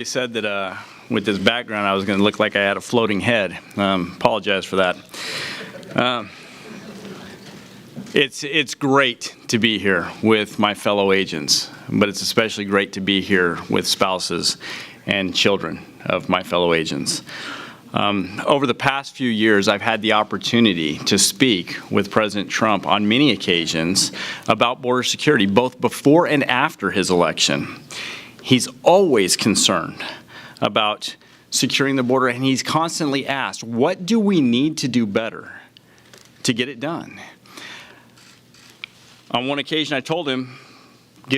They said that with this background I was going to look like I had a floating head. Apologize for that. It's great to be here with my fellow agents, but it's especially great to be here with spouses and children of my fellow agents. Over the past few years, I've had the opportunity to speak with President Trump on many occasions about border security, both before and after his election. He's always concerned about securing the border, and he's constantly asked, what do we need to do better to get it done? On one occasion, I told him,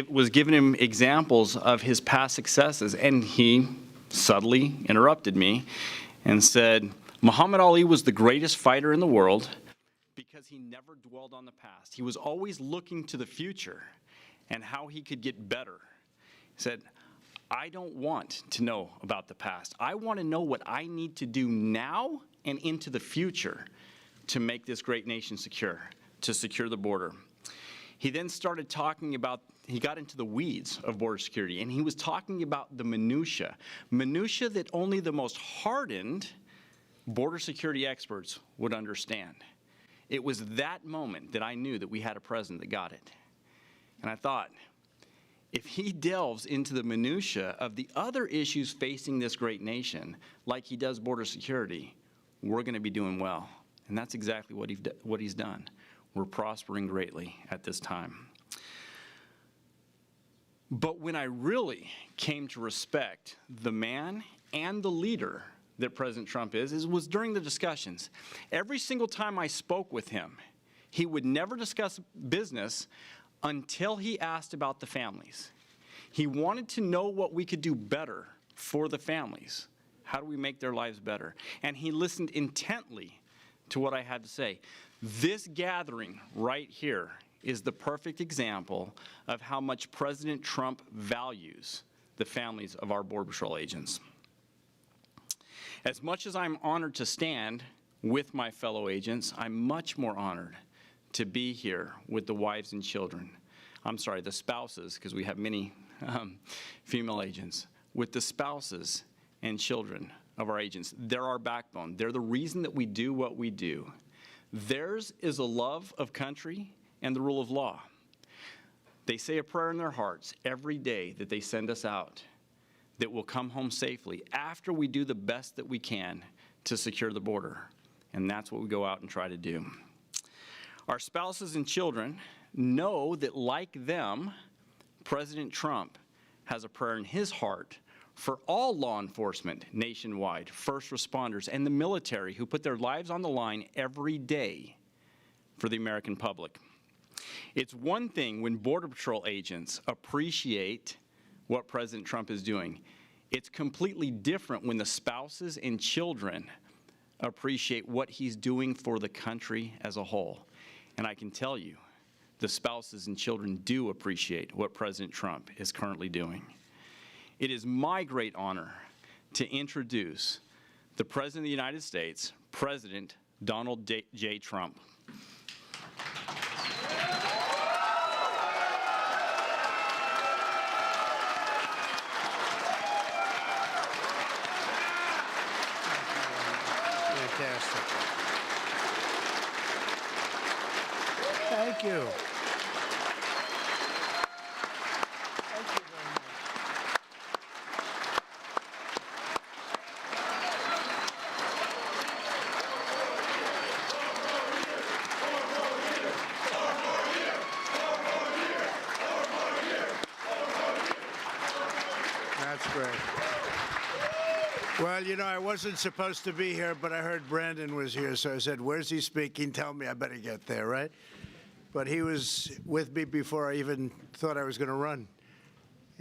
was giving him examples of his past successes, and he subtly interrupted me and said, Muhammad Ali was the greatest fighter in the world because he never dwelled on the past. He was always looking to the future and how he could get better. He said, I don't want to know about the past. I want to know what I need to do now and into the future to make this great nation secure, to secure the border. He then started talking about, he got into the weeds of border security, and he was talking about the minutia that only the most hardened border security experts would understand. It was that moment that I knew that we had a president that got it. And I thought, if he delves into the minutia of the other issues facing this great nation, like he does border security, we're going to be doing well. And that's exactly what he's done. We're prospering greatly at this time. But when I really came to respect the man and the leader that President Trump was during the discussions. Every single time I spoke with him, he would never discuss business until he asked about the families. He wanted to know what we could do better for the families. How do we make their lives better? And he listened intently to what I had to say. This gathering right here is the perfect example of how much President Trump values the families of our Border Patrol agents. As much as I'm honored to stand with my fellow agents, I'm much more honored to be here with the wives and children. I'm sorry, the spouses, because we have many female agents, with the spouses and children of our agents. They're our backbone. They're the reason that we do what we do. Theirs is a love of country and the rule of law. They say a prayer in their hearts every day that they send us out, that we'll come home safely after we do the best that we can to secure the border. And that's what we go out and try to do. Our spouses and children know that, like them, President Trump has a prayer in his heart for all law enforcement nationwide, first responders, and the military who put their lives on the line every day for the American public. It's one thing when Border Patrol agents appreciate what President Trump is doing. It's completely different when the spouses and children appreciate what he's doing for the country as a whole. And I can tell you, the spouses and children do appreciate what President Trump is currently doing. It is my great honor to introduce the President of the United States, President Donald J. Trump. Fantastic. Thank you. That's great. Well, you know, I wasn't supposed to be here, but I heard Brandon was here, so I said, where's he speaking? Tell me, I better get there, right? But he was with me before I even thought I was going to run.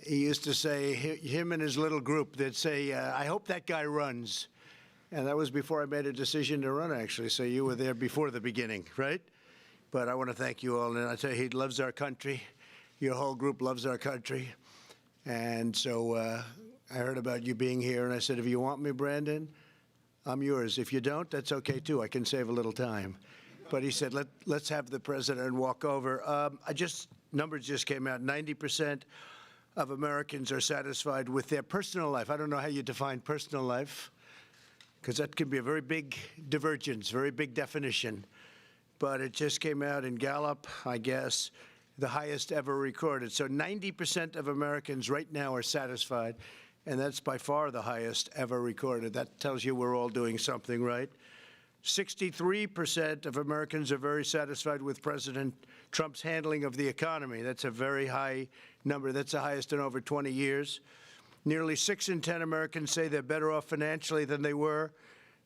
He used to say, him and his little group, they'd say, I hope that guy runs. And that was before I made a decision to run, actually, so you were there before the beginning, right? But I want to thank you all, and I tell you, he loves our country. Your whole group loves our country. And so I heard about you being here, and I said, if you want me, Brandon, I'm yours. If you don't, that's okay, too. I can save a little time. But he said, let's have the president walk over. Numbers just came out. 90% of Americans are satisfied with their personal life. I don't know how you define personal life, because that can be a very big divergence, very big definition. But it just came out in Gallup, I guess, the highest ever recorded. So 90% of Americans right now are satisfied, and that's by far the highest ever recorded. That tells you we're all doing something right. 63% of Americans are very satisfied with President Trump's handling of the economy. That's a very high number. That's the highest in over 20 years. Nearly 6 in 10 Americans say they're better off financially than they were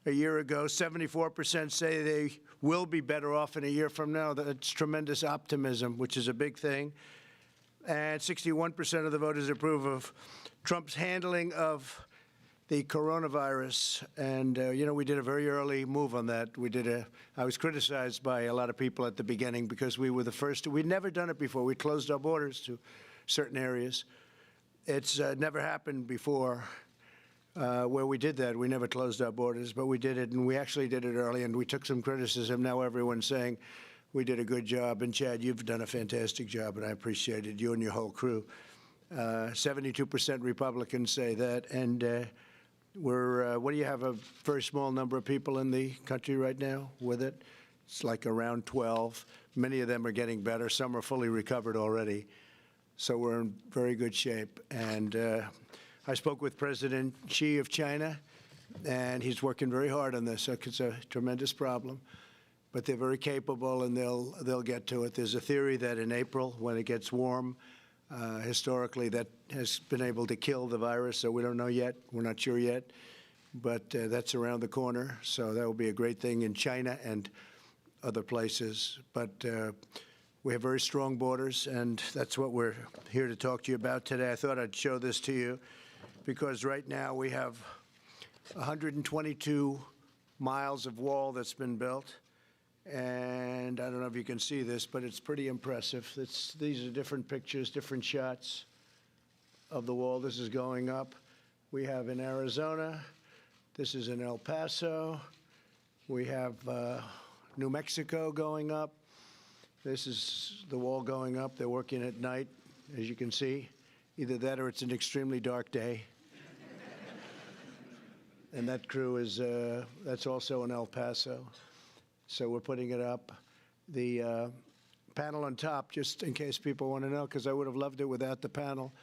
a year ago. 74% say they will be better off in a year from now. That's tremendous optimism, which is a big thing. And 61% of the voters approve of Trump's handling of the coronavirus. And, you know, we did a very early move on that. I was criticized by a lot of people at the beginning because we were the first. We'd never done it before. We closed our borders to certain areas. It's never happened before where we did that. We never closed our borders, but we did it, and we actually did it early, and we took some criticism. Now everyone's saying we did a good job. And, Chad, you've done a fantastic job, and I appreciate it, you and your whole crew. 72% Republicans say that, and what do you have, a very small number of people in the country right now with it? It's like around 12. Many of them are getting better. Some are fully recovered already. So we're in very good shape. And I spoke with President Xi of China, and he's working very hard on this. It's a tremendous problem. But they're very capable, and they'll get to it. There's a theory that in April, when it gets warm, historically, that has been able to kill the virus, so we don't know yet. We're not sure yet, but that's around the corner, so that will be a great thing in China and other places. But we have very strong borders, and that's what we're here to talk to you about today. I thought I'd show this to you because right now we have 122 miles of wall that's been built. And I don't know if you can see this, but it's pretty impressive. These are different pictures, different shots of the wall. This is going up. We have in Arizona. This is in El Paso. We have New Mexico going up. This is the wall going up. They're working at night, as you can see. Either that or it's an extremely dark day. And that crew is, that's also in El Paso. So we're putting it up. The panel on top, just in case people want to know, because I would have loved it without the panel,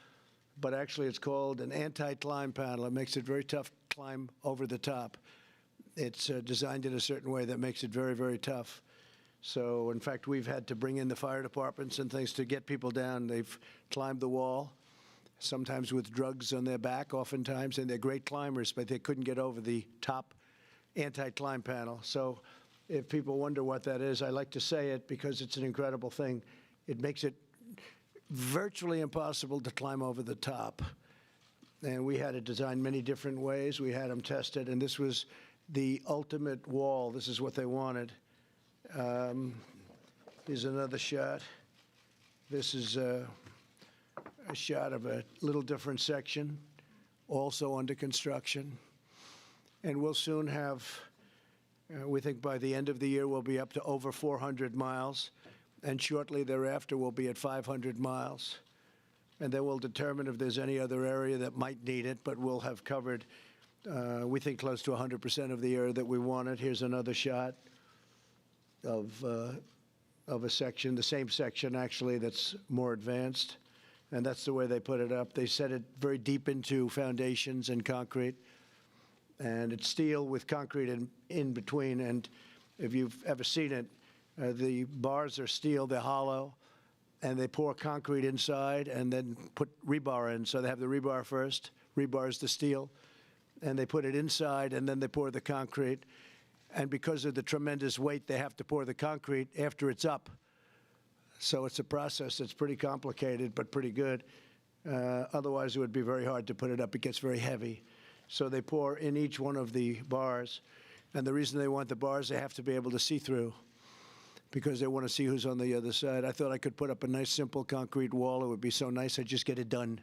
but actually it's called an anti-climb panel. It makes it very tough to climb over the top. It's designed in a certain way that makes it very, very tough. So, in fact, we've had to bring in the fire departments and things to get people down. They've climbed the wall, sometimes with drugs on their back, oftentimes, and they're great climbers, but they couldn't get over the top anti-climb panel. So if people wonder what that is, I like to say it because it's an incredible thing. It makes it virtually impossible to climb over the top. And we had it designed many different ways. We had them tested, and this was the ultimate wall. This is what they wanted. Here's another shot. This is a shot of a little different section, also under construction. And we'll soon have, we think by the end of the year, we'll be up to over 400 miles. And shortly thereafter, we'll be at 500 miles. And then we'll determine if there's any other area that might need it, but we'll have covered, we think, close to 100% of the area that we wanted. Here's another shot of a section, the same section, actually, that's more advanced. And that's the way they put it up. They set it very deep into foundations and concrete. And it's steel with concrete in between. And if you've ever seen it, the bars are steel, they're hollow, and they pour concrete inside and then put rebar in. So they have the rebar first, rebar is the steel, and they put it inside and then they pour the concrete. And because of the tremendous weight, they have to pour the concrete after it's up. So it's a process that's pretty complicated, but pretty good. Otherwise, it would be very hard to put it up. It gets very heavy. So they pour in each one of the bars. And the reason they want the bars, they have to be able to see through because they want to see who's on the other side. I thought I could put up a nice, simple concrete wall. It would be so nice, I'd just get it done.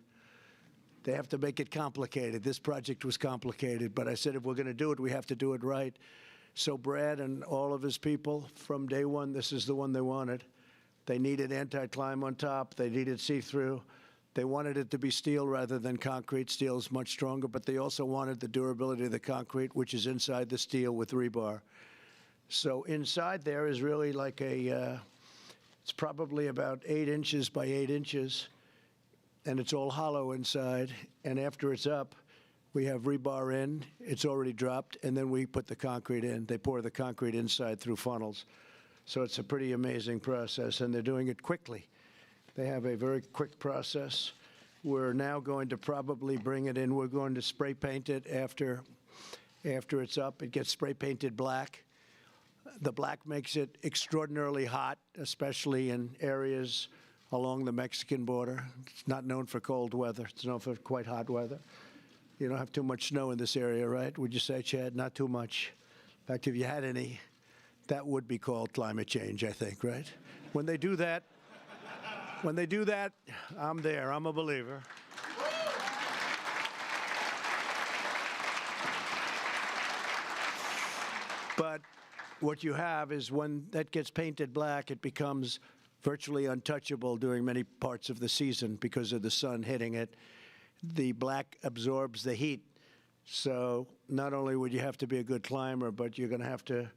They have to make it complicated. This project was complicated, but I said if we're going to do it, we have to do it right. So Brad and all of his people, from day one, this is the one they wanted. They needed anti-climb on top. They needed see-through. They wanted it to be steel rather than concrete. Steel is much stronger, but they also wanted the durability of the concrete, which is inside the steel with rebar. So inside there is really like it's probably about 8 inches by 8 inches, and it's all hollow inside. And after it's up, we have rebar in. It's already dropped, and then we put the concrete in. They pour the concrete inside through funnels. So it's a pretty amazing process, and they're doing it quickly. They have a very quick process. We're now going to probably bring it in. We're going to spray paint it after it's up. It gets spray painted black. The black makes it extraordinarily hot, especially in areas along the Mexican border. It's not known for cold weather. It's known for quite hot weather. You don't have too much snow in this area, right? Would you say, Chad? Not too much. In fact, if you had any, that would be called climate change, I think, right? When they do that, I'm there. I'm a believer. But what you have is when that gets painted black, it becomes virtually untouchable during many parts of the season because of the sun hitting it. The black absorbs the heat. So not only would you have to be a good climber, but you're going to have to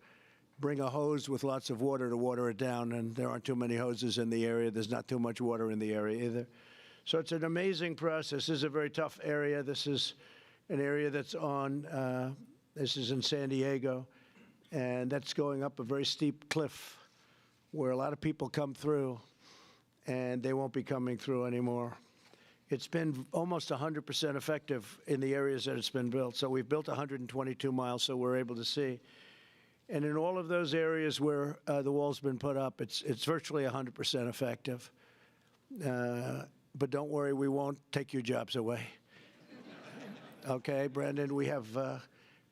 bring a hose with lots of water to water it down, and there aren't too many hoses in the area. There's not too much water in the area either. So it's an amazing process. This is a very tough area. This is an area that's this is in San Diego, and that's going up a very steep cliff where a lot of people come through, and they won't be coming through anymore. It's been almost 100% effective in the areas that it's been built. So we've built 122 miles, so we're able to see. And in all of those areas where the wall's been put up, it's virtually 100% effective. But don't worry, we won't take your jobs away. Okay, Brandon, we have,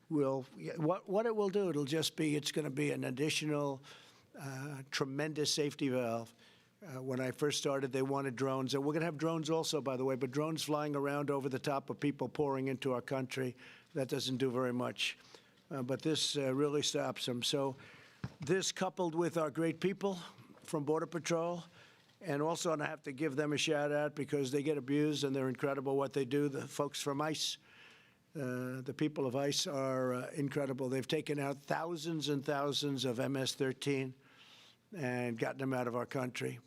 what it will do, it's going to be an additional tremendous safety valve. When I first started, they wanted drones. And we're going to have drones also, by the way, but drones flying around over the top of people pouring into our country, that doesn't do very much. But this really stops them. So this, coupled with our great people from Border Patrol, and also, and I have to give them a shout out because they get abused and they're incredible what they do, the folks from ICE. The people of ICE are incredible. They've taken out thousands and thousands of MS-13 and gotten them out of our country.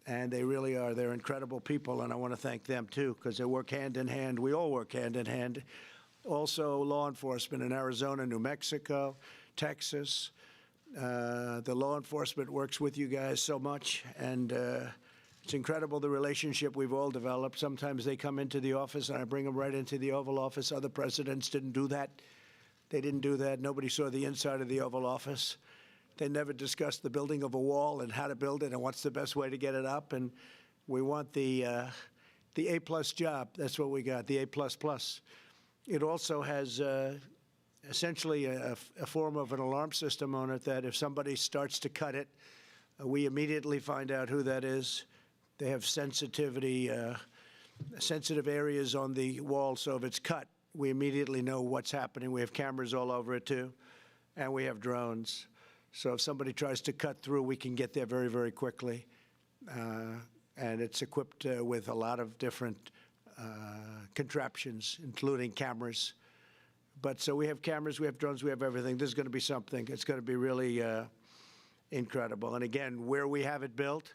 And they really are. They're incredible people, and I want to thank them, too, because they work hand in hand. We all work hand in hand. Also, law enforcement in Arizona, New Mexico, Texas. The law enforcement works with you guys so much, and it's incredible the relationship we've all developed. Sometimes they come into the office, and I bring them right into the Oval Office. Other presidents didn't do that. They didn't do that. Nobody saw the inside of the Oval Office. They never discussed the building of a wall and how to build it and what's the best way to get it up. And we want the A-plus job. That's what we got, the A++. It also has essentially a form of an alarm system on it that if somebody starts to cut it, we immediately find out who that is. They have sensitive areas on the wall, so if it's cut, we immediately know what's happening. We have cameras all over it, too, and we have drones. So if somebody tries to cut through, we can get there very, very quickly. And it's equipped with a lot of different contraptions, including cameras. But so we have cameras, we have drones, we have everything. This is going to be something. It's going to be really incredible. And again, where we have it built,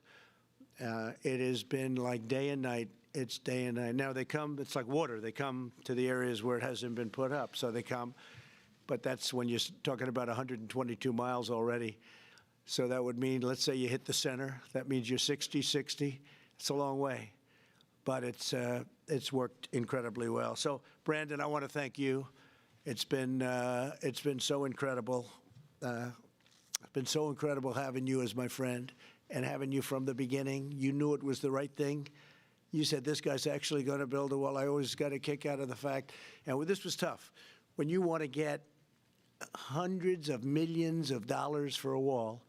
it has been like day and night. It's day and night. Now they come, it's like water. They come to the areas where it hasn't been put up. So they come. But that's when you're talking about 122 miles already. So that would mean, let's say you hit the center. That means you're 60-60. It's a long way. But it's worked incredibly well. So, Brandon, I want to thank you. It's been so incredible. It's been so incredible having you as my friend and having you from the beginning. You knew it was the right thing. You said, this guy's actually going to build a wall. I always got a kick out of the fact. And this was tough. When you want to get hundreds of millions of dollars for a wall,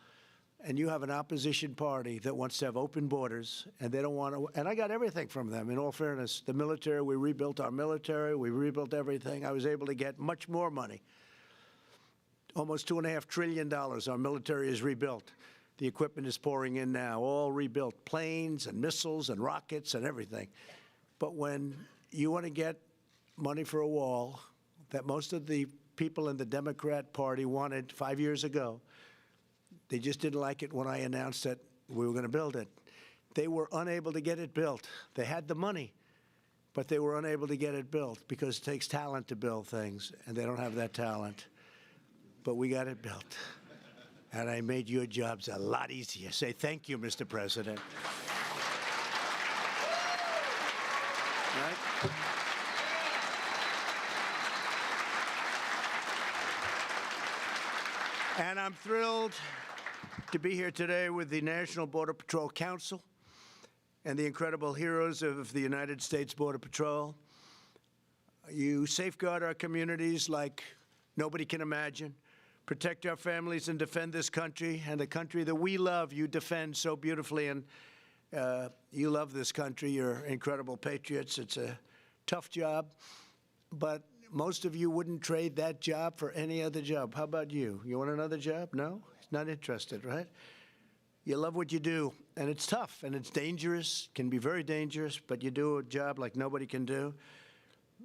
and you have an opposition party that wants to have open borders, and they don't want to, and I got everything from them, in all fairness. The military, we rebuilt our military, we rebuilt everything. I was able to get much more money, almost $2.5 trillion our military is rebuilt. The equipment is pouring in now, all rebuilt, planes and missiles and rockets and everything. But when you want to get money for a wall that most of the people in the Democrat Party wanted 5 years ago, they just didn't like it when I announced that we were going to build it. They were unable to get it built. They had the money, but they were unable to get it built because it takes talent to build things, and they don't have that talent. But we got it built. And I made your jobs a lot easier. Say thank you, Mr. President. Right? And I'm thrilled to be here today with the National Border Patrol Council and the incredible heroes of the United States Border Patrol. You safeguard our communities like nobody can imagine, protect our families and defend this country, and the country that we love you defend so beautifully. And you love this country. You're incredible patriots. It's a tough job, but most of you wouldn't trade that job for any other job. How about you? You want another job? No? Not interested, right? You love what you do, and it's tough, and it's dangerous, can be very dangerous, but you do a job like nobody can do.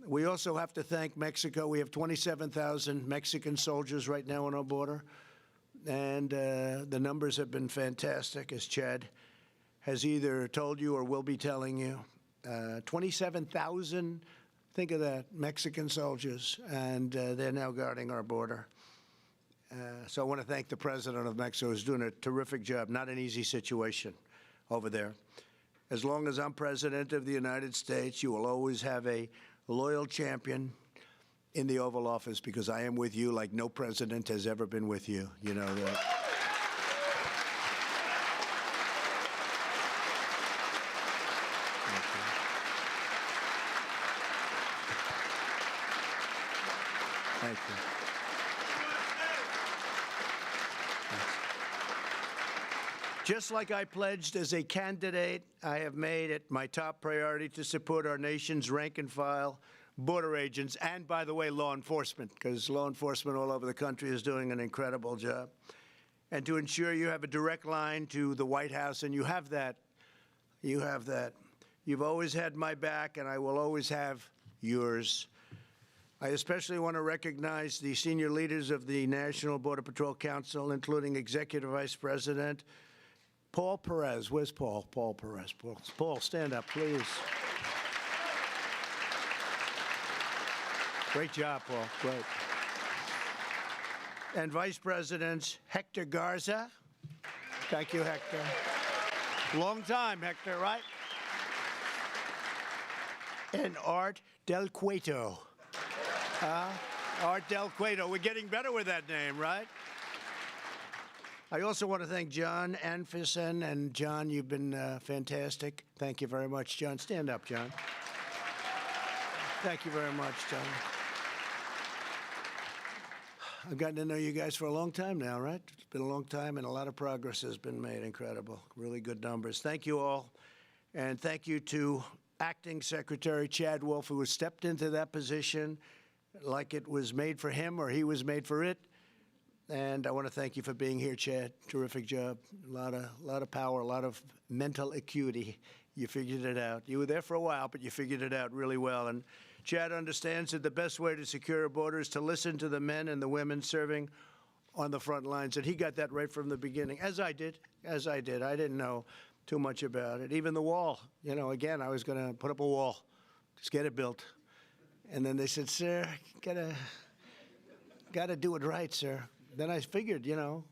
We also have to thank Mexico. We have 27,000 Mexican soldiers right now on our border, and the numbers have been fantastic, as Chad has either told you or will be telling you. 27,000, think of that, Mexican soldiers, and they're now guarding our border. So I want to thank the President of Mexico, who's doing a terrific job. Not an easy situation over there. As long as I'm President of the United States, you will always have a loyal champion in the Oval Office, because I am with you like no president has ever been with you. You know that. Thank you. Just like I pledged as a candidate, I have made it my top priority to support our nation's rank-and-file border agents and, by the way, law enforcement, because law enforcement all over the country is doing an incredible job, and to ensure you have a direct line to the White House, and you have that. You have that. You've always had my back, and I will always have yours. I especially want to recognize the senior leaders of the National Border Patrol Council, including Executive Vice President Paul Perez. Where's Paul? Paul Perez. Paul, stand up, please. Great job, Paul. Great. And Vice Presidents Hector Garza. Thank you, Hector. Long time, Hector, right? And Art Del Cueto. Art Del Cueto. We're getting better with that name, right? I also want to thank John Anfison. And John, you've been fantastic. Thank you very much, John. Stand up, John. Thank you very much, John. I've gotten to know you guys for a long time now, right? It's been a long time, and a lot of progress has been made. Incredible. Really good numbers. Thank you all. And thank you to Acting Secretary Chad Wolf, who has stepped into that position like it was made for him or he was made for it. And I want to thank you for being here, Chad. Terrific job. A lot of power, a lot of mental acuity. You figured it out. You were there for a while, but you figured it out really well. And Chad understands that the best way to secure a border is to listen to the men and the women serving on the front lines. And he got that right from the beginning, as I did. I didn't know too much about it. Even the wall. You know, again, I was going to put up a wall. Just get it built. And then they said, sir, gotta do it right, sir. Then I figured, you know,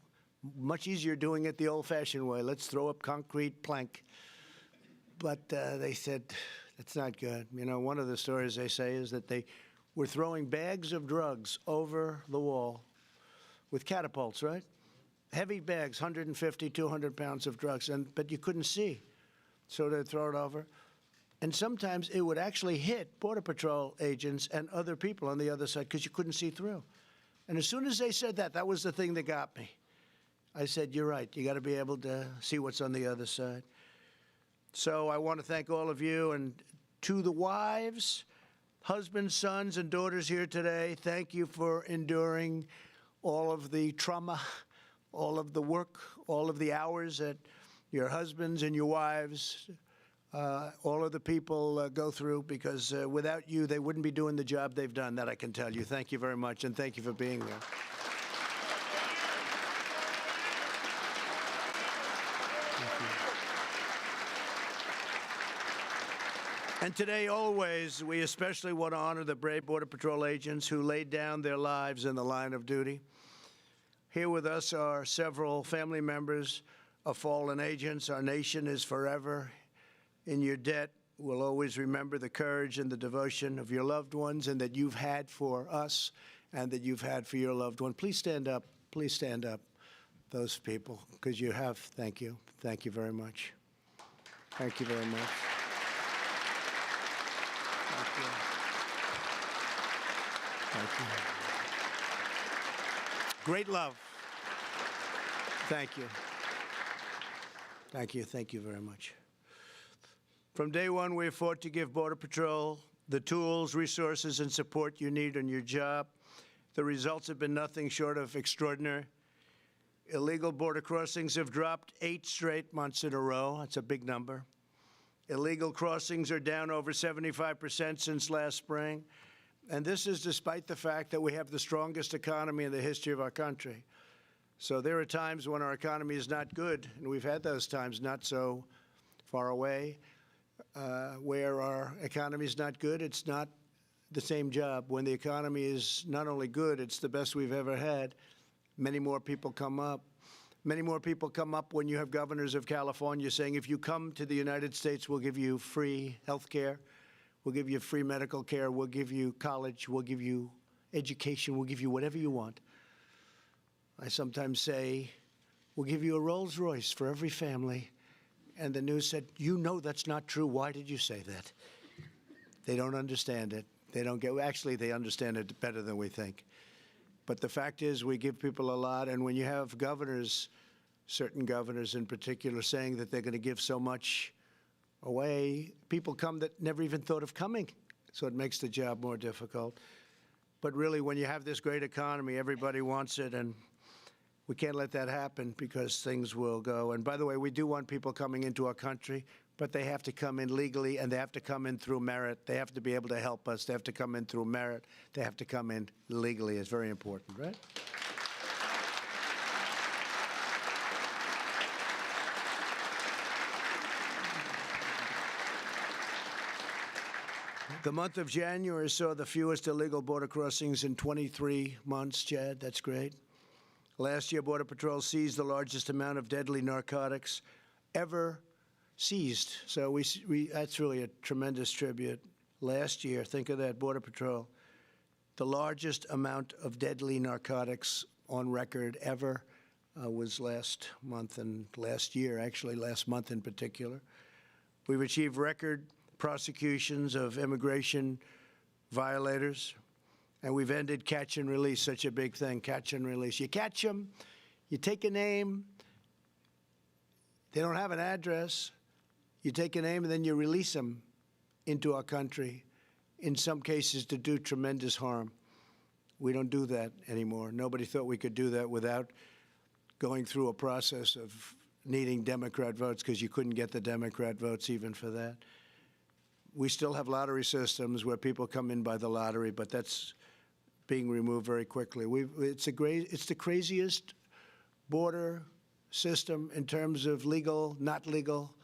much easier doing it the old-fashioned way. Let's throw up concrete plank. But they said, that's not good. You know, one of the stories they say is that they were throwing bags of drugs over the wall with catapults, right? Heavy bags, 150, 200 pounds of drugs, but you couldn't see. So they'd throw it over. And sometimes it would actually hit Border Patrol agents and other people on the other side because you couldn't see through. And as soon as they said that, that was the thing that got me. I said, you're right. You got to be able to see what's on the other side. So I want to thank all of you. And to the wives, husbands, sons, and daughters here today, thank you for enduring all of the trauma, all of the work, all of the hours that your husbands and your wives all of the people go through, because without you, they wouldn't be doing the job they've done. That I can tell you. Thank you very much, and thank you for being there. And today, always, we especially want to honor the brave Border Patrol agents who laid down their lives in the line of duty. Here with us are several family members of fallen agents. Our nation is forever in your debt. We'll always remember the courage and the devotion of your loved ones, and that you've had for us and that you've had for your loved one. Please stand up. Please stand up, those people, because you have. Thank you. Thank you very much. Thank you very much. Thank you. Great love. Thank you. Thank you. Thank you very much. From day one, we have fought to give Border Patrol the tools, resources, and support you need on your job. The results have been nothing short of extraordinary. Illegal border crossings have dropped 8 straight months in a row. That's a big number. Illegal crossings are down over 75% since last spring. And this is despite the fact that we have the strongest economy in the history of our country. So there are times when our economy is not good, and we've had those times not so far away, where our economy is not good. It's not the same job. When the economy is not only good, it's the best we've ever had. Many more people come up. Many more people come up when you have governors of California saying, if you come to the United States, we'll give you free health care. We'll give you free medical care. We'll give you college. We'll give you education. We'll give you whatever you want. I sometimes say, we'll give you a Rolls Royce for every family. And the news said, you know that's not true. Why did you say that? They don't understand it. They don't get, actually, they understand it better than we think. But the fact is, we give people a lot. And when you have governors, certain governors in particular, saying that they're going to give so much away, people come that never even thought of coming. So it makes the job more difficult. But really, when you have this great economy, everybody wants it, and we can't let that happen, because things will go. And by the way, we do want people coming into our country, but they have to come in legally, and they have to come in through merit. They have to be able to help us. They have to come in through merit. They have to come in legally. It's very important, right? The month of January saw the fewest illegal border crossings in 23 months, Chad. That's great. Last year, Border Patrol seized the largest amount of deadly narcotics ever seized. So that's really a tremendous tribute. Last year, think of that, Border Patrol, the largest amount of deadly narcotics on record ever was last month and last year, actually last month in particular. We've achieved record prosecutions of immigration violators, and we've ended catch and release, such a big thing, catch and release. You catch them, you take a name, they don't have an address, you take a name and then you release them into our country, in some cases to do tremendous harm. We don't do that anymore. Nobody thought we could do that without going through a process of needing Democrat votes, because you couldn't get the Democrat votes even for that. We still have lottery systems where people come in by the lottery, but that's being removed very quickly. It's the craziest border system in terms of legal, not legal,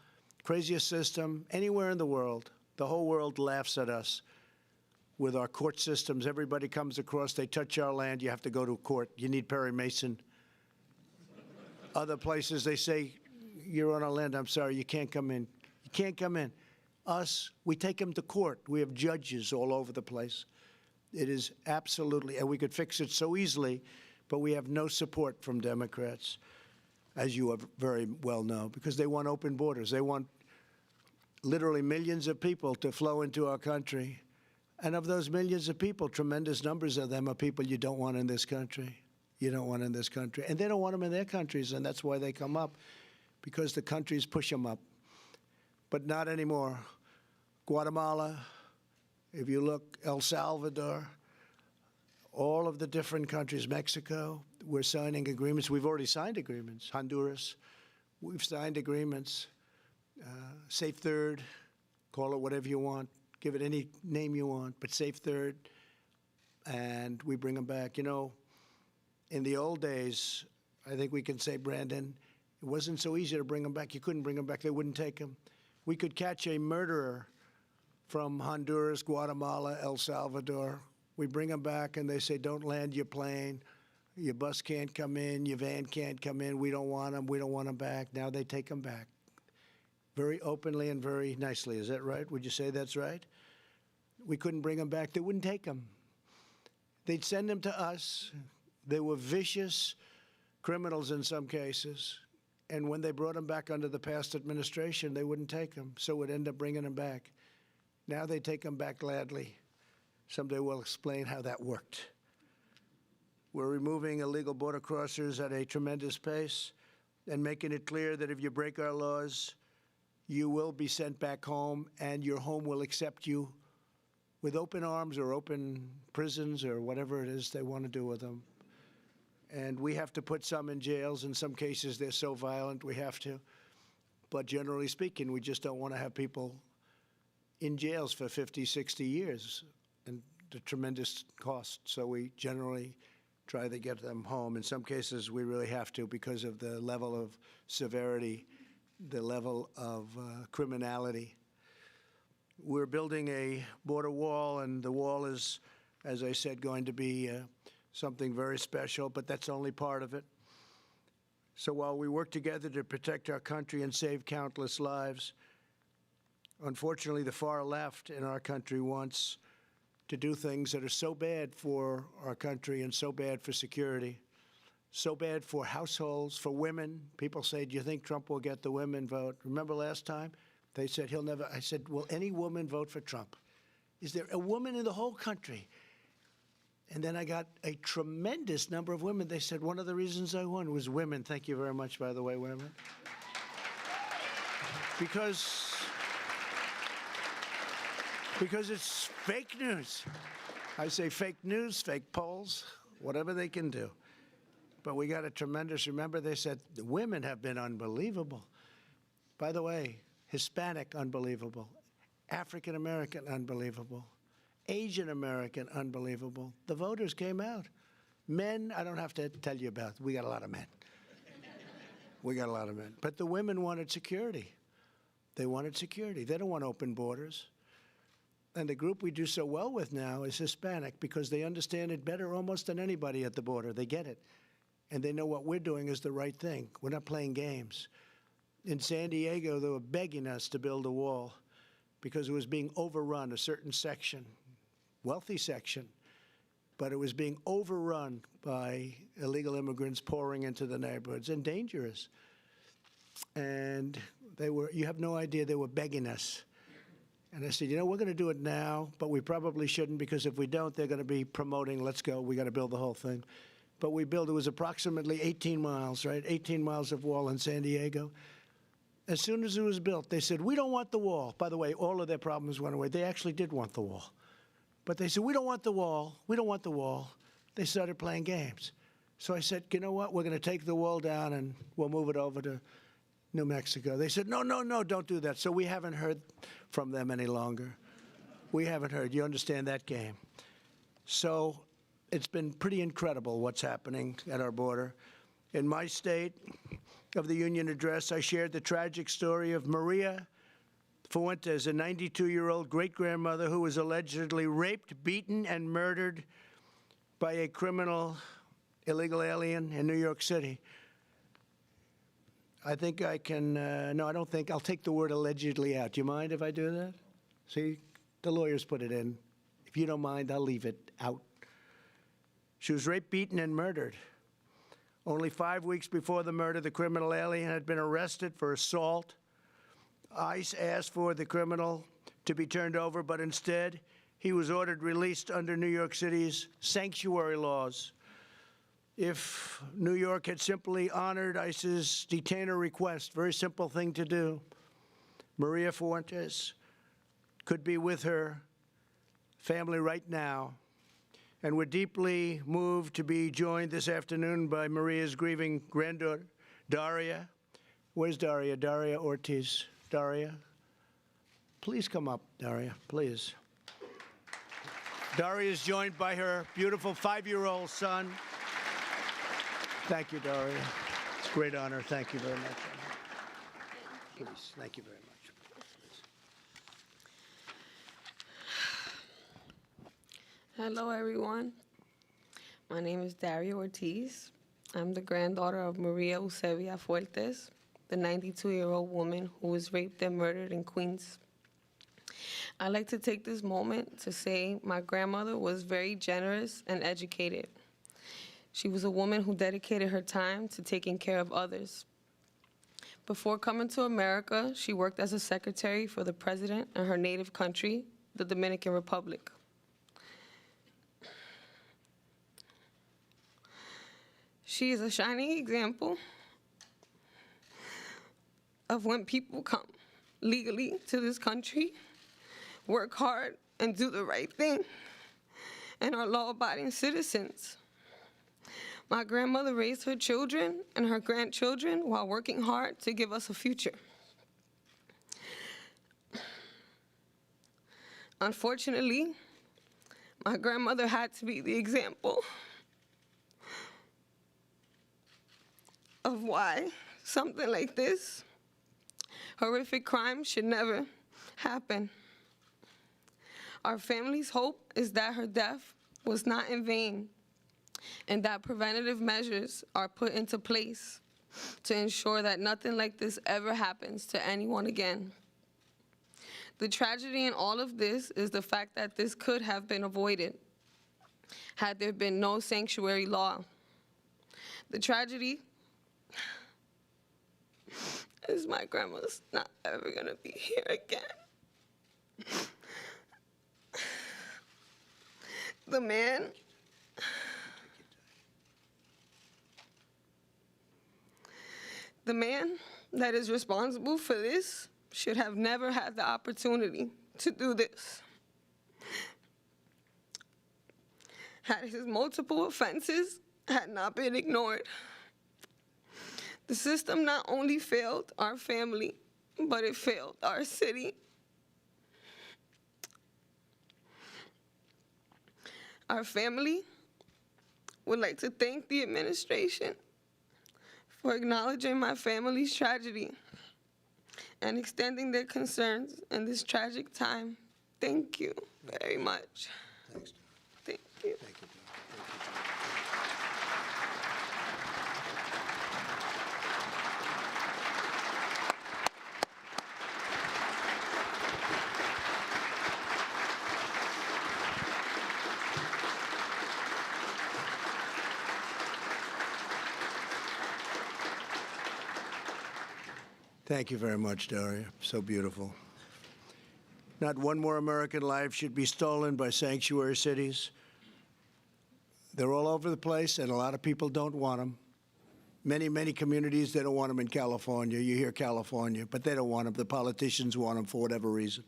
craziest system anywhere in the world. The whole world laughs at us with our court systems. Everybody comes across, they touch our land, you have to go to court. You need Perry Mason. Other places, they say, you're on our land, I'm sorry, you can't come in. You can't come in. Us, we take them to court. We have judges all over the place. It is absolutely, and we could fix it so easily, but we have no support from Democrats, as you very well know, because they want open borders. They want literally millions of people to flow into our country. And of those millions of people, tremendous numbers of them are people you don't want in this country. You don't want in this country. And they don't want them in their countries, and that's why they come up, because the countries push them up. But not anymore. Guatemala, if you look, El Salvador, all of the different countries, Mexico, we're signing agreements. We've already signed agreements. Honduras, we've signed agreements. Safe Third, Call it whatever you want. Give it any name you want, but safe third. And we bring them back. You know, in the old days, I think we can say, Brandon, it wasn't so easy to bring them back. You couldn't bring them back. They wouldn't take them. We could catch a murderer from Honduras, Guatemala, El Salvador. We bring them back, and they say, don't land your plane. Your bus can't come in. Your van can't come in. We don't want them. We don't want them back. Now they take them back. Very openly and very nicely. Is that right? Would you say that's right? We couldn't bring them back. They wouldn't take them. They'd send them to us. They were vicious criminals in some cases. And when they brought them back under the past administration, they wouldn't take them. So we'd end up bringing them back. Now they take them back gladly. Someday we'll explain how that worked. We're removing illegal border crossers at a tremendous pace and making it clear that if you break our laws, you will be sent back home, and your home will accept you with open arms or open prisons or whatever it is they want to do with them. And we have to put some in jails. In some cases, they're so violent, we have to. But generally speaking, we just don't want to have people in jails for 50, 60 years and the tremendous cost. So we generally try to get them home. In some cases, we really have to because of the level of severity, the level of criminality. We're building a border wall, and the wall is, as I said, going to be something very special, but that's only part of it. So while we work together to protect our country and save countless lives, unfortunately, the far left in our country wants to do things that are so bad for our country and so bad for security, so bad for households, for women. People say, do you think Trump will get the women vote? Remember last time? They said he'll never. I said, will any woman vote for Trump? Is there a woman in the whole country? And then I got a tremendous number of women. They said one of the reasons I won was women. Thank you very much, by the way, women. Because it's fake news. I say fake news, fake polls, whatever they can do. But we got a tremendous, remember they said the women have been unbelievable. By the way, Hispanic, unbelievable. African American, unbelievable. Asian American, unbelievable. The voters came out. Men, I don't have to tell you about. We got a lot of men. We got a lot of men. But the women wanted security. They wanted security. They don't want open borders. And the group we do so well with now is Hispanic because they understand it better almost than anybody at the border. They get it. And they know what we're doing is the right thing. We're not playing games. In San Diego, they were begging us to build a wall because it was being overrun, a certain section, wealthy section, but it was being overrun by illegal immigrants pouring into the neighborhoods and dangerous. And they were, you have no idea, they were begging us. And I said, you know, we're going to do it now, but we probably shouldn't because if we don't, they're going to be promoting, let's go, we got to build the whole thing. But we built, it was approximately 18 miles, right? 18 miles of wall in San Diego. As soon as it was built, they said, we don't want the wall. By the way, all of their problems went away. They actually did want the wall. But they said, we don't want the wall. We don't want the wall. They started playing games. So I said, you know what? We're going to take the wall down and we'll move it over to New Mexico. They said, no, no, no, don't do that. So we haven't heard from them any longer. We haven't heard. You understand that game. So it's been pretty incredible what's happening at our border. In my state of the Union address, I shared the tragic story of Maria Fuentes, a 92-year-old great-grandmother who was allegedly raped, beaten, and murdered by a criminal illegal alien in New York City. I think I can, no, I don't think, I'll take the word allegedly out. Do you mind if I do that? See, the lawyers put it in. If you don't mind, I'll leave it out. She was raped, beaten, and murdered. Only 5 weeks before the murder, the criminal alien had been arrested for assault. ICE asked for the criminal to be turned over, but instead, he was ordered released under New York City's sanctuary laws. If New York had simply honored ICE's detainer request, very simple thing to do, Maria Fuentes could be with her family right now. And we're deeply moved to be joined this afternoon by Maria's grieving granddaughter, Daria. Where's Daria? Daria Ortiz. Daria? Please come up, Daria, please. Daria is joined by her beautiful 5-year-old son. Thank you, Daria. It's a great honor. Thank you very much. Please, thank you very much. Hello, everyone. My name is Daria Ortiz. I'm the granddaughter of Maria Eusebia Fuertes, the 92-year-old woman who was raped and murdered in Queens. I'd like to take this moment to say my grandmother was very generous and educated. She was a woman who dedicated her time to taking care of others. Before coming to America, she worked as a secretary for the president in her native country, the Dominican Republic. She is a shining example of when people come legally to this country, work hard, and do the right thing, and are law-abiding citizens. My grandmother raised her children and her grandchildren while working hard to give us a future. Unfortunately, my grandmother had to be the example of why something like this, horrific crime, should never happen. Our family's hope is that her death was not in vain and that preventative measures are put into place to ensure that nothing like this ever happens to anyone again. The tragedy in all of this is the fact that this could have been avoided had there been no sanctuary law. The tragedy is my grandma's not ever gonna be here again. The man that is responsible for this should have never had the opportunity to do this. Had his multiple offenses had not been ignored, the system not only failed our family, but it failed our city. Our family would like to thank the administration for acknowledging my family's tragedy and extending their concerns in this tragic time. Thank you very much. Thanks. Thank you. Thank you. Thank you very much, Daria. So beautiful. Not one more American life should be stolen by sanctuary cities. They're all over the place, and a lot of people don't want them. Many, many communities, they don't want them in California. You hear California, but they don't want them. The politicians want them for whatever reason.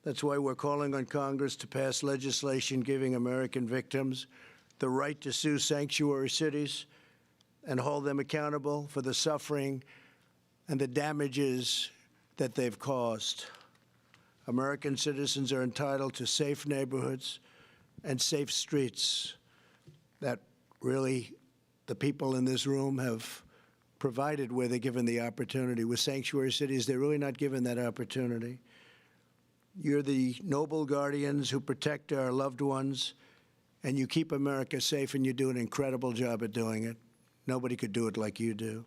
That's why we're calling on Congress to pass legislation giving American victims the right to sue sanctuary cities and hold them accountable for the suffering and the damages that they've caused. American citizens are entitled to safe neighborhoods and safe streets that really the people in this room have provided where they're given the opportunity. With sanctuary cities, they're really not given that opportunity. You're the noble guardians who protect our loved ones, and you keep America safe, and you do an incredible job at doing it. Nobody could do it like you do.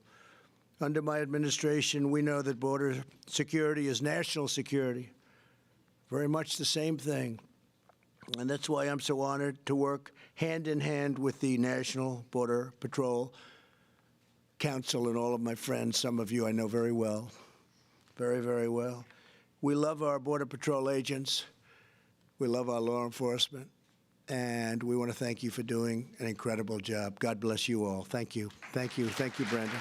Under my administration, we know that border security is national security, very much the same thing. And that's why I'm so honored to work hand in hand with the National Border Patrol Council and all of my friends. Some of you I know very well, very, very well. We love our Border Patrol agents. We love our law enforcement. And we want to thank you for doing an incredible job. God bless you all. Thank you. Thank you. Thank you, Brandon.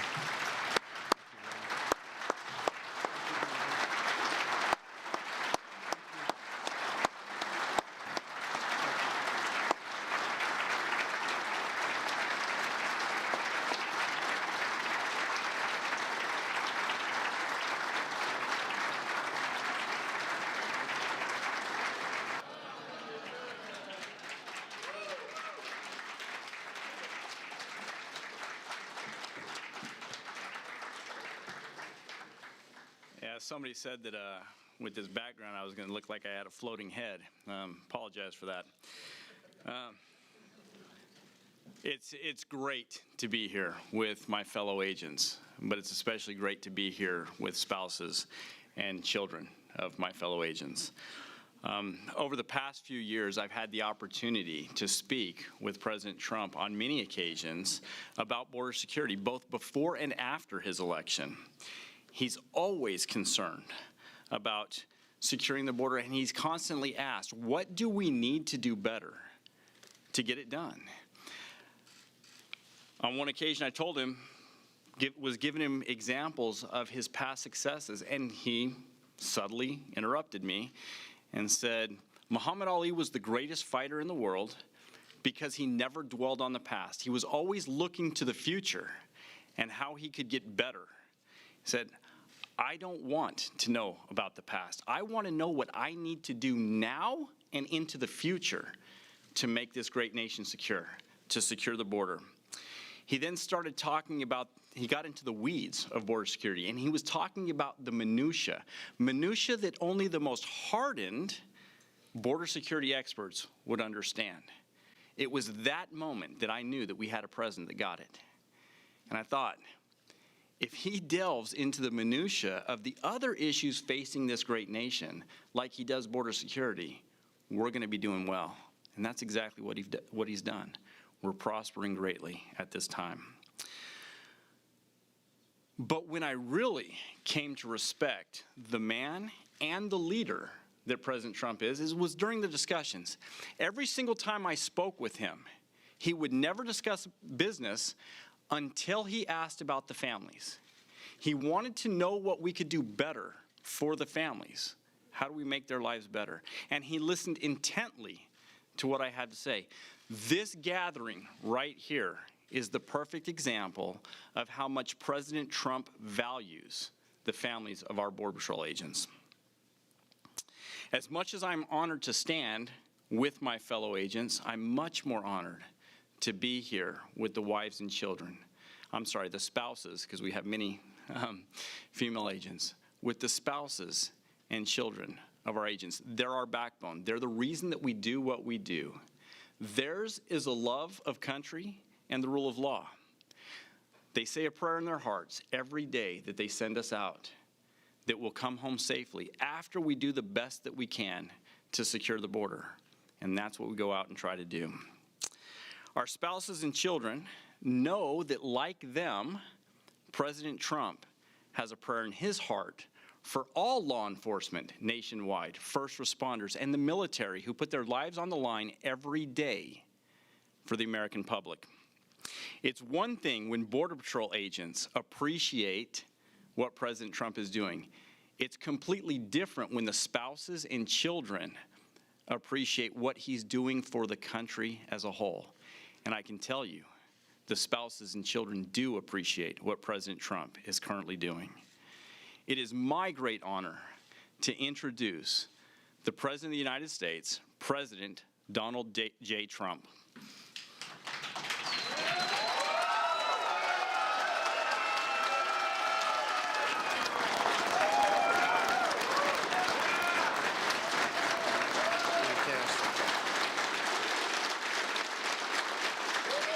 Somebody said that with this background, I was going to look like I had a floating head. Apologize for that. It's great to be here with my fellow agents, but it's especially great to be here with spouses and children of my fellow agents. Over the past few years, I've had the opportunity to speak with President Trump on many occasions about border security, both before and after his election. He's always concerned about securing the border, and he's constantly asked, what do we need to do better to get it done? On one occasion, I told him, was giving him examples of his past successes, and he subtly interrupted me and said, Muhammad Ali was the greatest fighter in the world because he never dwelled on the past. He was always looking to the future and how he could get better. He said, I don't want to know about the past. I want to know what I need to do now and into the future to make this great nation secure, to secure the border. He then started talking about, he got into the weeds of border security, and he was talking about the minutia that only the most hardened border security experts would understand. It was that moment that I knew that we had a president that got it. And I thought, if he delves into the minutia of the other issues facing this great nation, like he does border security, we're going to be doing well. And that's exactly what he's done. We're prospering greatly at this time. But when I really came to respect the man and the leader that President Trump is was during the discussions. Every single time I spoke with him, he would never discuss business until he asked about the families. He wanted to know what we could do better for the families. How do we make their lives better? And he listened intently to what I had to say. This gathering right here is the perfect example of how much President Trump values the families of our Border Patrol agents. As much as I'm honored to stand with my fellow agents, I'm much more honored to be here with the wives and children. I'm sorry, the spouses, because we have many female agents, with the spouses and children of our agents. They're our backbone. They're the reason that we do what we do. Theirs is a love of country and the rule of law. They say a prayer in their hearts every day that they send us out, that we'll come home safely after we do the best that we can to secure the border. And that's what we go out and try to do. Our spouses and children know that, like them, President Trump has a prayer in his heart for all law enforcement nationwide, first responders, and the military who put their lives on the line every day for the American public. It's one thing when Border Patrol agents appreciate what President Trump is doing. It's completely different when the spouses and children appreciate what he's doing for the country as a whole. And I can tell you, the spouses and children do appreciate what President Trump is currently doing. It is my great honor to introduce the President of the United States, President Donald J. Trump.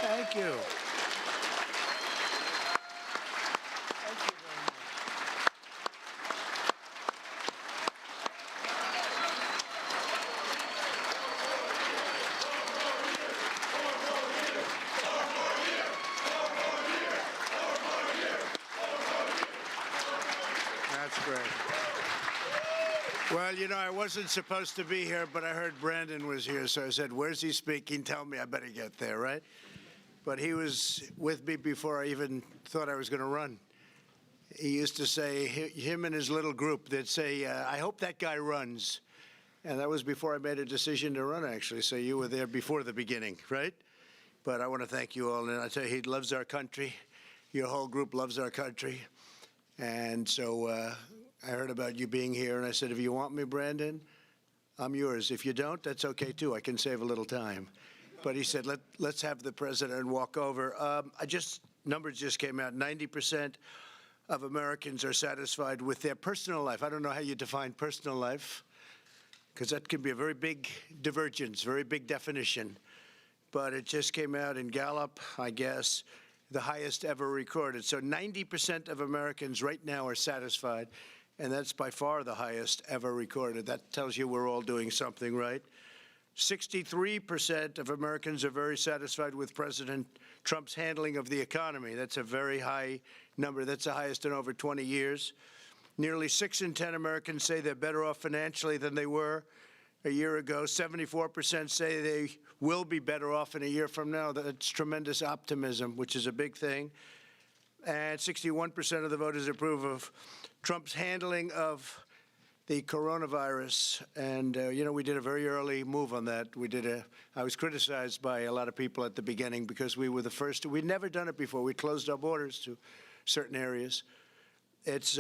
Thank you. That's great. Well, you know, I wasn't supposed to be here, but I heard Brandon was here, so I said, where's he speaking? Tell me, I better get there, right? But he was with me before I even thought I was going to run. He used to say, him and his little group, they'd say, I hope that guy runs. And that was before I made a decision to run, actually. So you were there before the beginning, right? But I want to thank you all. And I tell you, he loves our country. Your whole group loves our country. And so I heard about you being here, and I said, if you want me, Brandon, I'm yours. If you don't, that's okay, too. I can save a little time. But he said, let's have the president walk over. Numbers just came out. 90% of Americans are satisfied with their personal life. I don't know how you define personal life, because that can be a very big divergence, very big definition. But it just came out in Gallup, I guess, the highest ever recorded. So 90% of Americans right now are satisfied, and that's by far the highest ever recorded. That tells you we're all doing something right. 63% of Americans are very satisfied with President Trump's handling of the economy. That's a very high number. That's the highest in over 20 years. Nearly 6 in 10 Americans say they're better off financially than they were a year ago. 74% say they will be better off in a year from now. That's tremendous optimism, which is a big thing. And 61% of the voters approve of Trump's handling of the coronavirus. And, you know, we did a very early move on that. I was criticized by a lot of people at the beginning because we were the first. We'd never done it before. We closed our borders to certain areas. It's